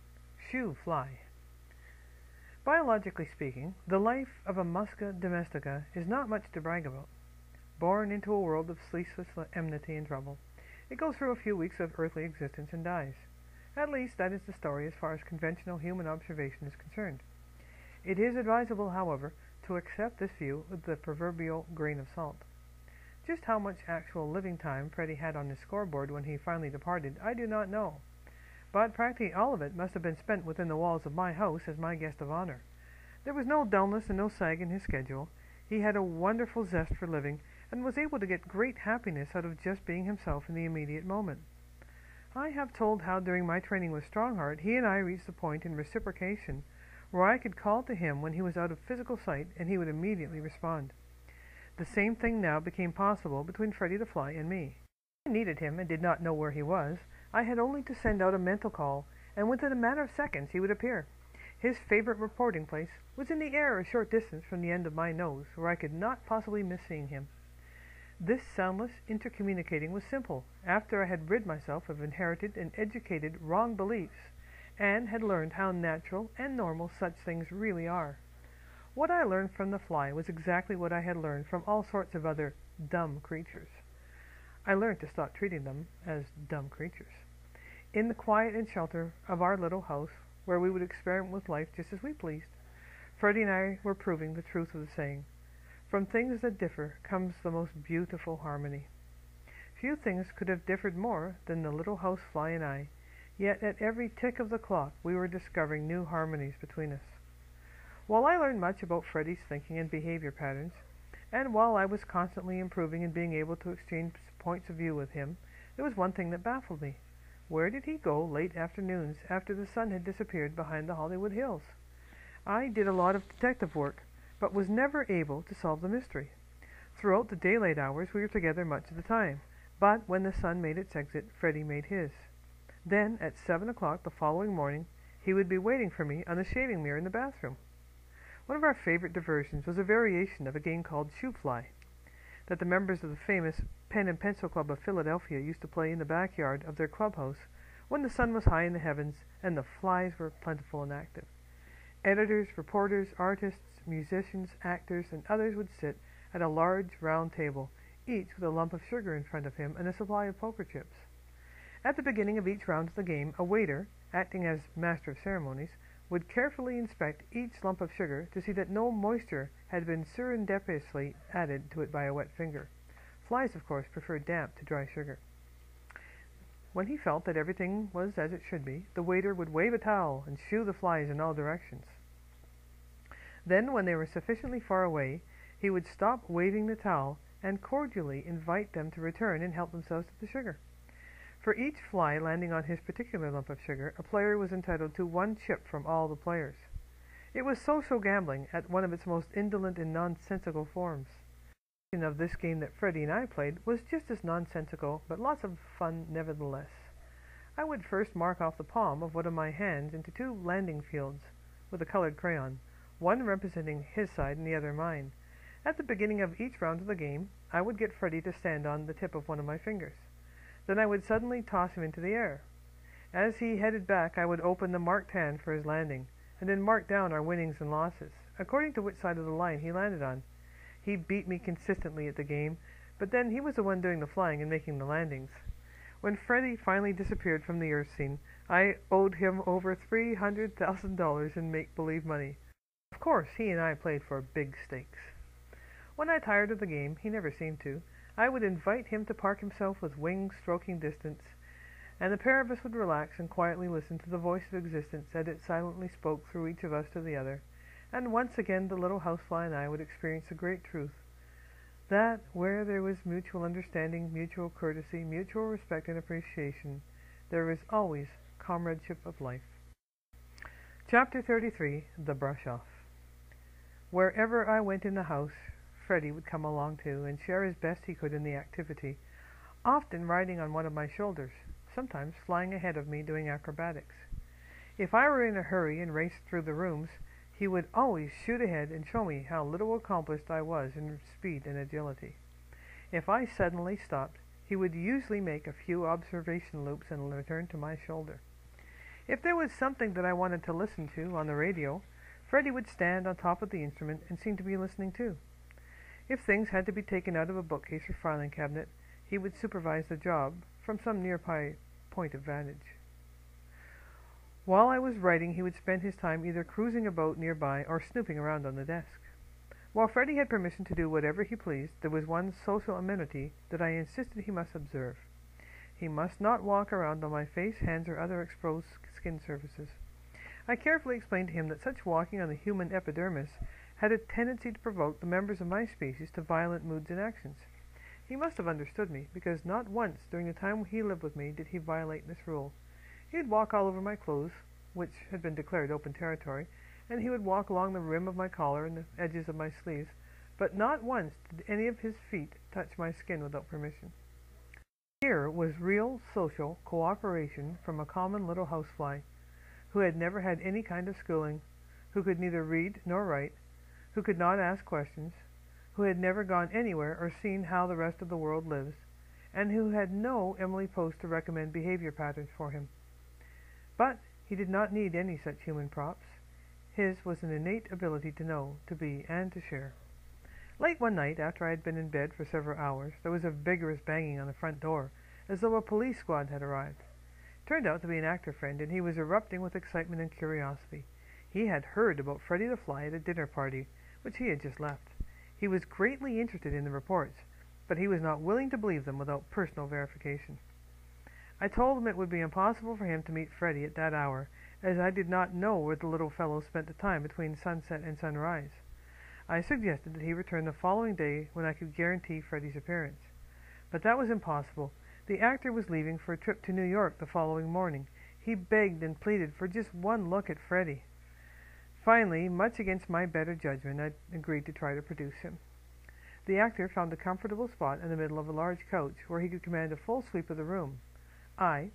Speaker 1: Shoo Fly. Biologically speaking, the life of a musca domestica is not much to brag about. Born into a world of ceaseless enmity and trouble, it goes through a few weeks of earthly existence and dies. At least that is the story as far as conventional human observation is concerned. It is advisable, however, to accept this view with the proverbial grain of salt. Just how much actual living time Freddie had on his scoreboard when he finally departed, I do not know. But practically all of it must have been spent within the walls of my house as my guest of honor. There was no dullness and no sag in his schedule. He had a wonderful zest for living and was able to get great happiness out of just being himself in the immediate moment. I have told how during my training with Strongheart, he and I reached the point in reciprocation where I could call to him when he was out of physical sight and he would immediately respond. The same thing now became possible between Freddie the Fly and me. If I needed him and did not know where he was, I had only to send out a mental call, and within a matter of seconds he would appear. His favorite reporting place was in the air a short distance from the end of my nose, where I could not possibly miss seeing him. This soundless intercommunicating was simple, after I had rid myself of inherited and educated wrong beliefs, and had learned how natural and normal such things really are. What I learned from the fly was exactly what I had learned from all sorts of other dumb creatures. I learned to stop treating them as dumb creatures. In the quiet and shelter of our little house, where we would experiment with life just as we pleased, Freddie and I were proving the truth of the saying, "From things that differ comes the most beautiful harmony." Few things could have differed more than the little house fly and I, yet at every tick of the clock we were discovering new harmonies between us. While I learned much about Freddie's thinking and behavior patterns, and while I was constantly improving and being able to exchange points of view with him, there was one thing that baffled me. Where did he go late afternoons after the sun had disappeared behind the Hollywood Hills? I did a lot of detective work, but was never able to solve the mystery. Throughout the daylight hours we were together much of the time, but when the sun made its exit, Freddie made his. Then, at 7 o'clock the following morning, he would be waiting for me on the shaving mirror in the bathroom. One of our favorite diversions was a variation of a game called Shoo Fly, that the members of the famous Pen and Pencil Club of Philadelphia used to play in the backyard of their clubhouse when the sun was high in the heavens and the flies were plentiful and active. Editors, reporters, artists, musicians, actors, and others would sit at a large round table, each with a lump of sugar in front of him and a supply of poker chips. At the beginning of each round of the game, a waiter, acting as master of ceremonies, would carefully inspect each lump of sugar to see that no moisture had been surreptitiously added to it by a wet finger. Flies, of course, prefer damp to dry sugar. When he felt that everything was as it should be, the waiter would wave a towel and shoo the flies in all directions. Then, when they were sufficiently far away, he would stop waving the towel and cordially invite them to return and help themselves to the sugar. For each fly landing on his particular lump of sugar, a player was entitled to 1 chip from all the players. It was social gambling at one of its most indolent and nonsensical forms. The version of this game that Freddie and I played was just as nonsensical, but lots of fun nevertheless. I would first mark off the palm of one of my hands into 2 landing fields with a colored crayon, one representing his side and the other mine. At the beginning of each round of the game, I would get Freddie to stand on the tip of one of my fingers. Then I would suddenly toss him into the air. As he headed back, I would open the marked hand for his landing, and then mark down our winnings and losses, according to which side of the line he landed on. He beat me consistently at the game, but then he was the one doing the flying and making the landings. When Freddie finally disappeared from the earth scene, I owed him over $300,000 in make-believe money. Of course, he and I played for big stakes. When I tired of the game, he never seemed to, I would invite him to park himself with wings stroking distance, and the pair of us would relax and quietly listen to the voice of existence as it silently spoke through each of us to the other, and once again the little housefly and I would experience the great truth that where there was mutual understanding, mutual courtesy, mutual respect and appreciation, there is always comradeship of life. Chapter 33. The Brush-Off. Wherever I went in the house, Freddie would come along too, and share as best he could in the activity, often riding on one of my shoulders, sometimes flying ahead of me doing acrobatics. If I were in a hurry and raced through the rooms, he would always shoot ahead and show me how little accomplished I was in speed and agility. If I suddenly stopped, he would usually make a few observation loops and return to my shoulder. If there was something that I wanted to listen to on the radio, Freddie would stand on top of the instrument and seem to be listening too. If things had to be taken out of a bookcase or filing cabinet, he would supervise the job from some nearby point of vantage. While I was writing, he would spend his time either cruising about nearby or snooping around on the desk. While Freddie had permission to do whatever he pleased, there was one social amenity that I insisted he must observe. He must not walk around on my face, hands, or other exposed skin surfaces. I carefully explained to him that such walking on the human epidermis had a tendency to provoke the members of my species to violent moods and actions. He must have understood me, because not once during the time he lived with me did he violate this rule. He would walk all over my clothes, which had been declared open territory, and he would walk along the rim of my collar and the edges of my sleeves, but not once did any of his feet touch my skin without permission. Here was real social cooperation from a common little housefly, who had never had any kind of schooling, who could neither read nor write, who could not ask questions, who had never gone anywhere or seen how the rest of the world lives, and who had no Emily Post to recommend behavior patterns for him. But he did not need any such human props. His was an innate ability to know, to be, and to share. Late one night, after I had been in bed for several hours, there was a vigorous banging on the front door, as though a police squad had arrived. It turned out to be an actor friend, and he was erupting with excitement and curiosity. He had heard about Freddie the Fly at a dinner party, which he had just left. He was greatly interested in the reports, but he was not willing to believe them without personal verification. I told him it would be impossible for him to meet Freddie at that hour, as I did not know where the little fellow spent the time between sunset and sunrise. I suggested that he return the following day when I could guarantee Freddie's appearance. But that was impossible. The actor was leaving for a trip to New York the following morning. He begged and pleaded for just one look at Freddie. Finally, much against my better judgment, I agreed to try to produce him. The actor found a comfortable spot in the middle of a large couch where he could command a full sweep of the room. I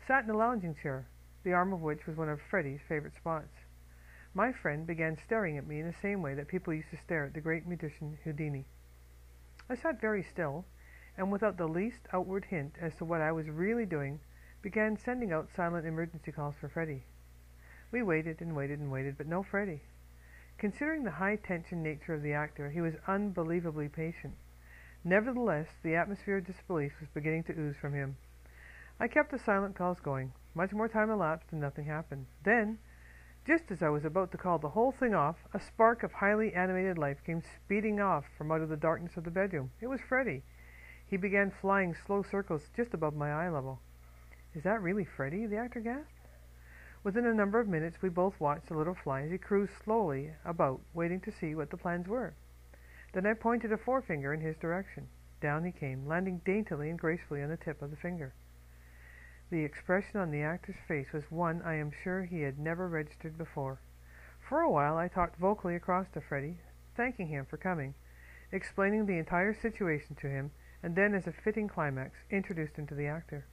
Speaker 1: sat in a lounging chair, the arm of which was one of Freddie's favorite spots. My friend began staring at me in the same way that people used to stare at the great magician Houdini. I sat very still, and without the least outward hint as to what I was really doing, began sending out silent emergency calls for Freddie. We waited and waited and waited, but no Freddie. Considering the high-tension nature of the actor, he was unbelievably patient. Nevertheless, the atmosphere of disbelief was beginning to ooze from him. I kept the silent calls going. Much more time elapsed and nothing happened. Then, just as I was about to call the whole thing off, a spark of highly animated life came speeding off from out of the darkness of the bedroom. It was Freddie. He began flying slow circles just above my eye level. "Is that really Freddie?" the actor gasped. Within a number of minutes we both watched the little fly as he cruised slowly about, waiting to see what the plans were. Then I pointed a forefinger in his direction. Down he came, landing daintily and gracefully on the tip of the finger. The expression on the actor's face was one I am sure he had never registered before. For a while I talked vocally across to Freddie, thanking him for coming, explaining the entire situation to him, and then, as a fitting climax, introduced him to the actor.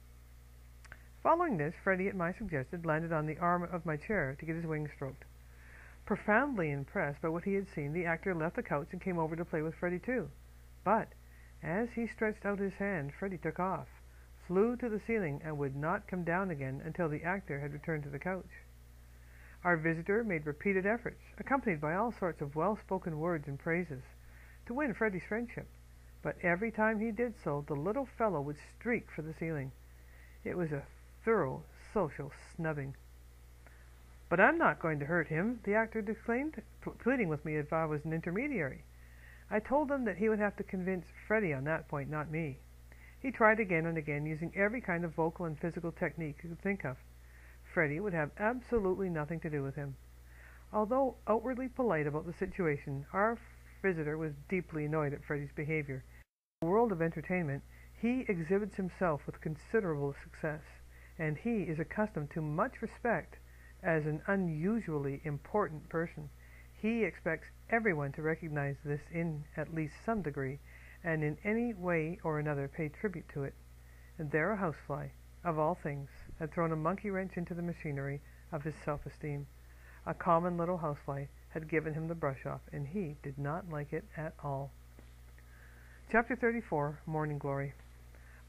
Speaker 1: Following this, Freddie, at my suggestion, landed on the arm of my chair to get his wings stroked. Profoundly impressed by what he had seen, the actor left the couch and came over to play with Freddie too. But, as he stretched out his hand, Freddie took off, flew to the ceiling, and would not come down again until the actor had returned to the couch. Our visitor made repeated efforts, accompanied by all sorts of well-spoken words and praises, to win Freddie's friendship. But every time he did so, the little fellow would streak for the ceiling. It was a thorough social snubbing. "But I'm not going to hurt him," the actor declaimed, pleading with me if I was an intermediary. I told him that he would have to convince Freddie on that point, not me. He tried again and again, using every kind of vocal and physical technique he could think of. Freddie would have absolutely nothing to do with him. Although outwardly polite about the situation, our visitor was deeply annoyed at Freddie's behavior. In the world of entertainment, he exhibits himself with considerable success, and he is accustomed to much respect as an unusually important person. He expects everyone to recognize this in at least some degree, and in any way or another pay tribute to it. And there a housefly, of all things, had thrown a monkey wrench into the machinery of his self-esteem. A common little housefly had given him the brush-off, and he did not like it at all. Chapter 34, Morning Glory.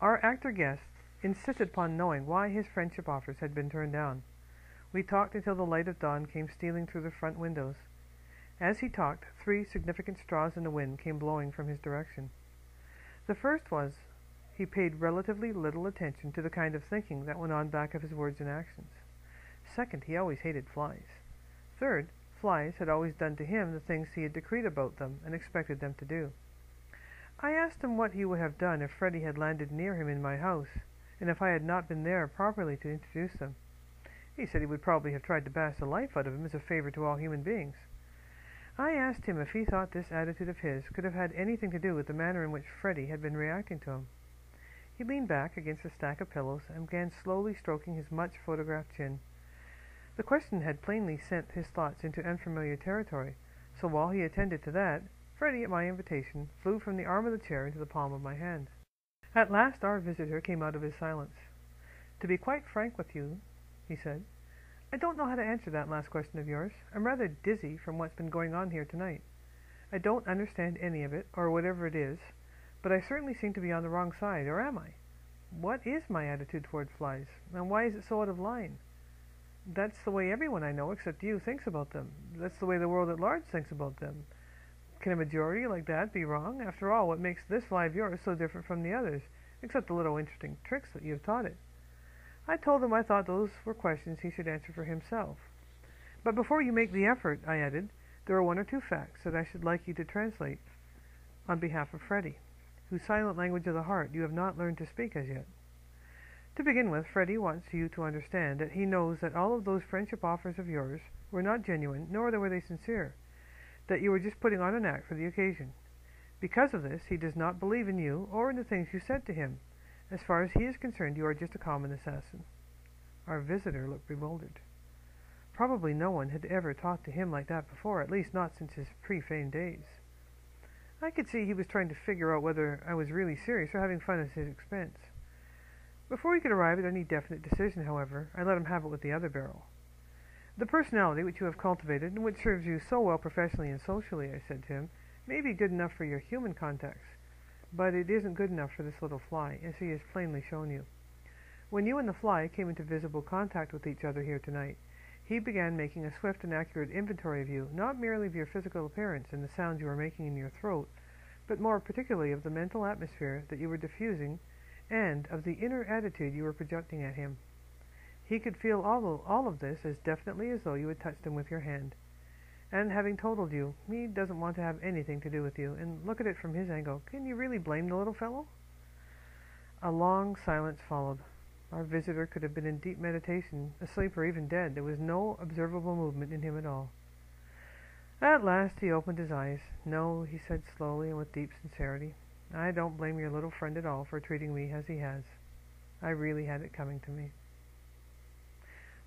Speaker 1: Our actor-guest insisted upon knowing why his friendship offers had been turned down. We talked until the light of dawn came stealing through the front windows. As he talked, 3 significant straws in the wind came blowing from his direction. The first was, he paid relatively little attention to the kind of thinking that went on back of his words and actions. Second, he always hated flies. Third, flies had always done to him the things he had decreed about them and expected them to do. I asked him what he would have done if Freddie had landed near him in my house, and if I had not been there properly to introduce them. He said he would probably have tried to bash the life out of him as a favor to all human beings. I asked him if he thought this attitude of his could have had anything to do with the manner in which Freddie had been reacting to him. He leaned back against a stack of pillows and began slowly stroking his much-photographed chin. The question had plainly sent his thoughts into unfamiliar territory, so while he attended to that, Freddie, at my invitation, flew from the arm of the chair into the palm of my hand. At last our visitor came out of his silence. "To be quite frank with you," he said, "I don't know how to answer that last question of yours. I'm rather dizzy from what's been going on here tonight. I don't understand any of it, or whatever it is, but I certainly seem to be on the wrong side, or am I? What is my attitude toward flies, and why is it so out of line? That's the way everyone I know, except you, thinks about them. That's the way the world at large thinks about them. Can a majority like that be wrong? After all, what makes this fly of yours so different from the others, except the little interesting tricks that you have taught it?" I told him I thought those were questions he should answer for himself. "But before you make the effort," I added, "there are 1 or 2 facts that I should like you to translate on behalf of Freddie, whose silent language of the heart you have not learned to speak as yet. To begin with, Freddie wants you to understand that he knows that all of those friendship offers of yours were not genuine, nor were they sincere, that you were just putting on an act for the occasion. Because of this, he does not believe in you or in the things you said to him. As far as he is concerned, you are just a common assassin." Our visitor looked bewildered. Probably no one had ever talked to him like that before, at least not since his pre-fame days. I could see he was trying to figure out whether I was really serious or having fun at his expense. Before he could arrive at any definite decision, however, I let him have it with the other barrel. "The personality which you have cultivated, and which serves you so well professionally and socially," I said to him, "may be good enough for your human contacts, but it isn't good enough for this little fly, as he has plainly shown you. When you and the fly came into visible contact with each other here tonight, he began making a swift and accurate inventory of you, not merely of your physical appearance and the sounds you were making in your throat, but more particularly of the mental atmosphere that you were diffusing and of the inner attitude you were projecting at him. He could feel all of this as definitely as though you had touched him with your hand. And having told you, he doesn't want to have anything to do with you, and look at it from his angle, can you really blame the little fellow?" A long silence followed. Our visitor could have been in deep meditation, asleep or even dead. There was no observable movement in him at all. At last he opened his eyes. "No," he said slowly and with deep sincerity, "I don't blame your little friend at all for treating me as he has. I really had it coming to me."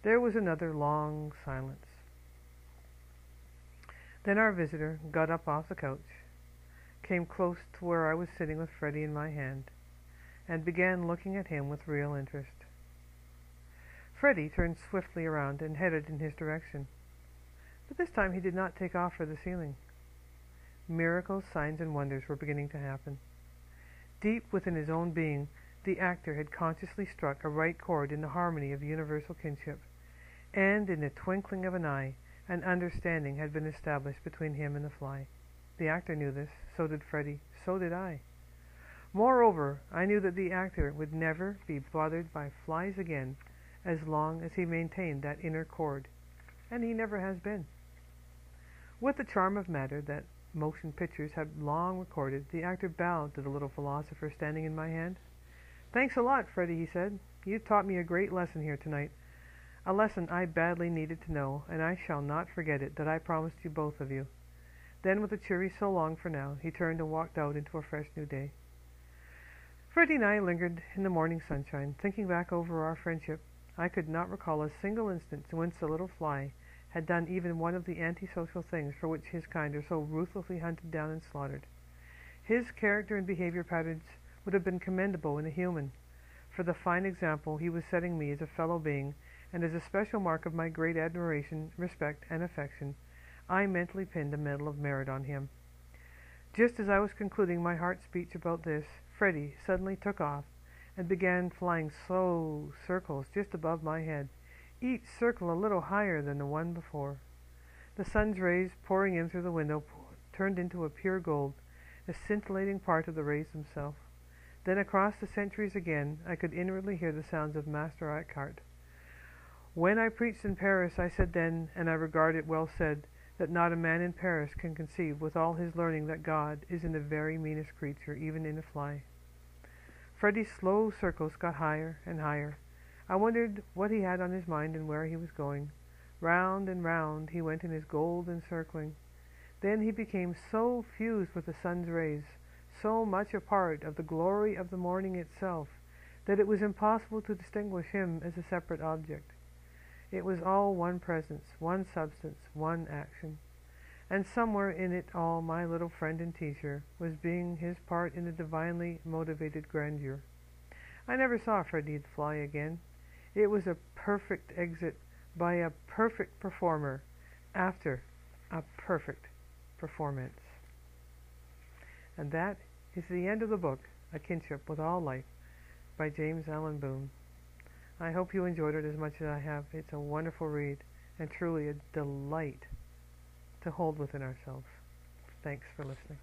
Speaker 1: There was another long silence. Then our visitor got up off the couch, came close to where I was sitting with Freddie in my hand, and began looking at him with real interest. Freddie turned swiftly around and headed in his direction. But this time he did not take off for the ceiling. Miracles, signs, and wonders were beginning to happen. Deep within his own being, the actor had consciously struck a right chord in the harmony of universal kinship, and in the twinkling of an eye, an understanding had been established between him and the fly. The actor knew this, so did Freddie, so did I. Moreover, I knew that the actor would never be bothered by flies again as long as he maintained that inner chord, and he never has been. With the charm of matter that motion pictures had long recorded, the actor bowed to the little philosopher standing in my hand. "Thanks a lot, Freddie," he said. "You taught me a great lesson here tonight. A lesson I badly needed to know, and I shall not forget it, that I promised you both of you." Then, with a cheery "so long for now," he turned and walked out into a fresh new day. Freddie and I lingered in the morning sunshine, thinking back over our friendship. I could not recall a single instance whence the little fly had done even one of the antisocial things for which his kind are so ruthlessly hunted down and slaughtered. His character and behavior patterns would have been commendable in a human, for the fine example he was setting me as a fellow being, and as a special mark of my great admiration, respect, and affection, I mentally pinned a medal of merit on him. Just as I was concluding my heart speech about this, Freddie suddenly took off and began flying slow circles just above my head, each circle a little higher than the one before. The sun's rays pouring in through the window turned into a pure gold, a scintillating part of the rays themselves. Then across the centuries again I could inwardly hear the sounds of Master Eckhart. When I preached in Paris, I said then, and I regard it well said, that not a man in Paris can conceive with all his learning that God is in the very meanest creature, even in a fly. Freddie's slow circles got higher and higher. I wondered what he had on his mind and where he was going. Round and round he went in his gold encircling. Then he became so fused with the sun's rays, so much a part of the glory of the morning itself, that it was impossible to distinguish him as a separate object. It was all one presence, one substance, one action. And somewhere in it all my little friend and teacher was being his part in a divinely motivated grandeur. I never saw Freddie the Fly again. It was a perfect exit by a perfect performer after a perfect performance. And that is the end of the book, A Kinship With All Life, by James Allen Boone. I hope you enjoyed it as much as I have. It's a wonderful read and truly a delight to hold within ourselves. Thanks for listening.